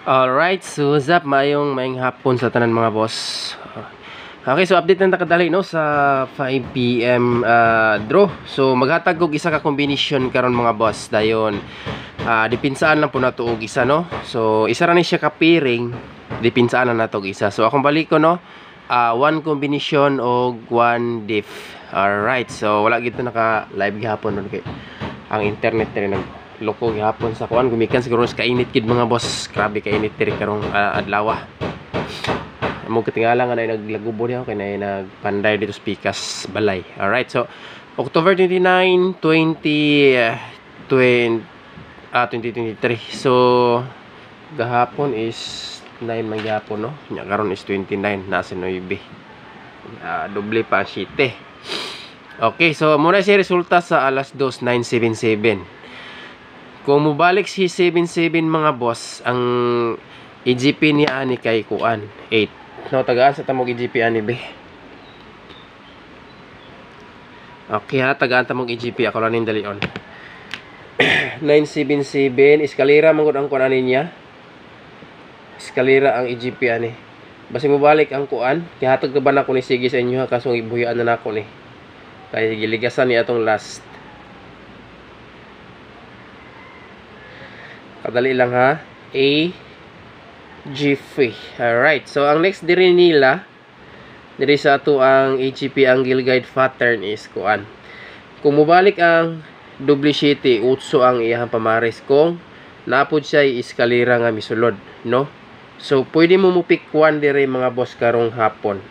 Alright, so what's up? Mayong hapon sa tanan mga boss. Okay, so update na nakadali no sa 5 PM draw. So maghatag og isa ka combination karon mga boss. Dayon dipinsaan lang po nato og isa no. So isa ra ni siya ka pairing, dipinsaan na nato og isa. So akong balik ko no, one combination og one diff. Alright, so wala gito naka live gihapon no kay ang internet rin loko gihapon sa kuan, gumikan siguro sa kainit kid mga boss. Grabe kainit diri karong adlaw. Amo katingala nga na naglagubo niya kay na nagpanday dito sa Pikas Balay. Alright, so October 29, 2023. So gahapon is 9 man gihapon no. Nya karon is 29 nasa 9. Doble pa 7. Okay, so muna si resulta sa alas 2:977. Kung mubalik si 77 mga boss, ang EGP niya ani kay kuan 8. No, tagaan sa tamog EGP ani be. Okay ha, tagaan tamog EGP ako lang ning dalion. 977 eskalera mangud ang kuan ani niya. Eskalera ang EGP ani. Basi mubalik ang kuan, kihatag ba na ko ni sige sa inyo ha, kaso ibuhian na nako ni. Kay giligasan ni atong last. Kadali lang ha. A G3. Alright. So ang next diri nila diri sa ato ang AGP angle guide pattern is kuan. Kung mubalik ang W7, utso ang iyang pamares kung napud siya iskalera nga misulod, no? So pwede mo pick one diri mga boss karong hapon.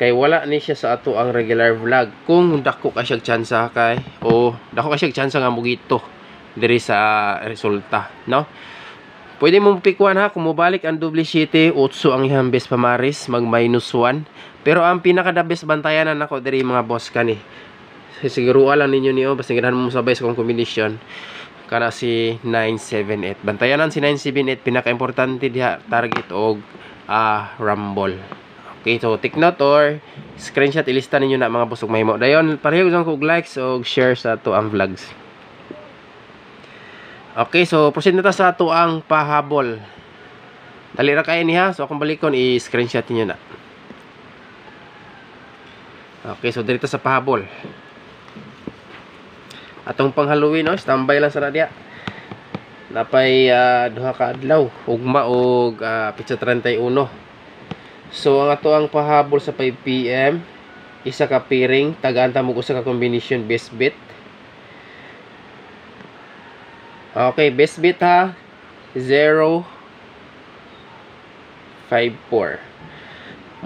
Kay wala ni siya sa ato ang regular vlog. Kung dako ka siyang tsansa kay dako ka siyang tsansa nga mugito diri sa resulta, no? Pwede mo pick one ha, kung mobalik ang W7, utso ang iyang best pamaris, mag -1. Pero ang pinaka the best bantayanan nako diri mga boss kani. Siguro lang ninyo niyo basta ganahan mo sabay sa combination kana si 978. Bantayanan si 978 pinaka importante diha target og rumble. Okay, so take note or screenshot ilista ninyo na mga boss ug mahimo. Dayon pareho jud ko og likes og share sa ato ang vlogs. Okay, so proceed na ta sa ato ang pahabol. Dali ra kay niya. So akong balikon i-screenshot niyo na. Okay, so dito sa pahabol. Atong pang Halloween no, standby lang sa radya. Napay duha ka adlaw, ugma og pitsa 31. So ang ato ang pahabol sa 5 PM, isa ka pairing, tagaan ta mo usa ka combination best bet. Okay, best bet ha, 054.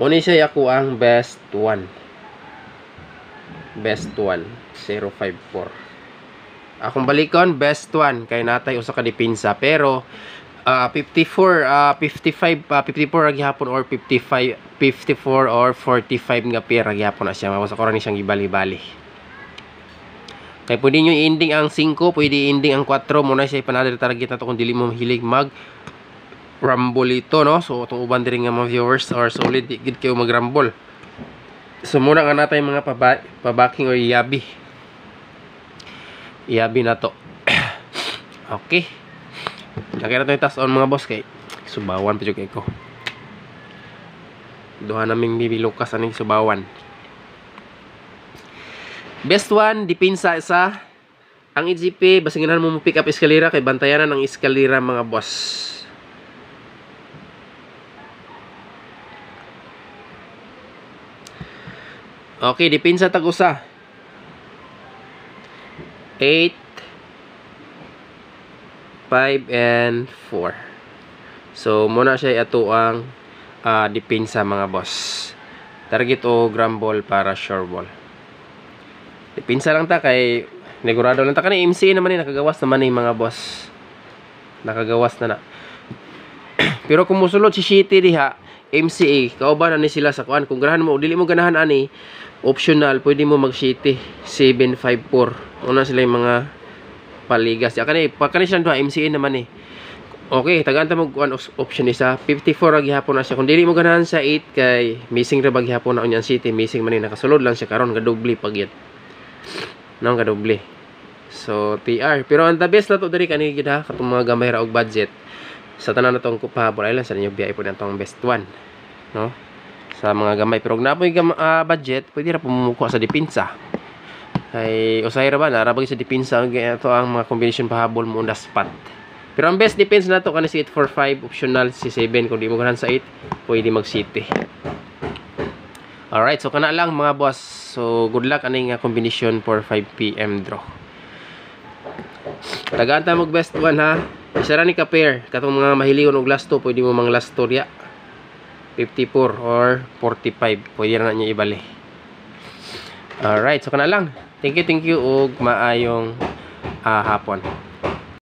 Muna siya ako ang best 1. Best 1, 054. Akong balikon, best 1. Kay natay usa ka dipinsa. Pero, 54 ragyapon or 54 or 45 nga pair ragyapon na siya. Mawasa ko rin siyang ibali-bali. Kaya pwede nyo i-ending ang 5, pwede i-ending ang 4. Muna siya ipanadal target na to kung dili mo mahilig mag-rumble ito, no? So, itong uban din nga mga viewers or solid, gid kayo mag-rumble. So, muna nga natin mga pabaking o iyabi. Iyabi na to. Okay. Lagay na ito yung task on mga boss kay subawan pa dyan kayo ko. Duha naming bibilukas aning subawan. Best 1, dipinsa sa ang EGP, basta ganahan mo pick up eskalera kay bantayanan ng eskalera mga boss. Okay, dipinsa tag-usa. 8, 5, and 4. So, muna siya ato ang dipinsa mga boss. Target o grumble para sure ball. Dipinsa lang ta kay negurado lang ta kani MC naman ni nakagawas naman ni mga boss. Nakagawas na. Pero kung musulod si City diha, MCA, kauban na ni sila sa kuan. Kung ganahan mo, dili mo ganahan ani, optional, pwede mo mag City 754. Una sila yung mga paligas. Kani siya duha MCA naman ni. Okay, tagaan ta mo kuan option isa. 54 ra gihapon na siya. Kung dili mo ganahan sa 8 kay missing ra bag gihapon na unya City, missing man ni nakasulod lang siya karon gadoble pag yun. Nang gadoble. So TR. Pero ang the best na to diri kani gid ha katong mga gamay ra og budget. Sa tanan natong pahabol island sa inyo biya po natong best one, no? Sa mga gamay pero na po'y budget, pwede ra pumukuha sa depensa. Kay usay ra ba na ra sa depensa ito ang mga combination pahabol mo on the spot. Pero ang best defense na to kanang si 845 optional si 7 kung di mo ganahan sa 8 pwede mag city. Alright, so kana lang mga boss. So good luck aning combination for 5 PM draw. Tagaan ta mag best one ha. Isa ra ni ka pair katong mga mahilingon og last 2 pwede mo mang last 2 diya. 54 or 45 pwede ra na niyo ibali. Alright, so kana lang. Thank you ug maayong hapon.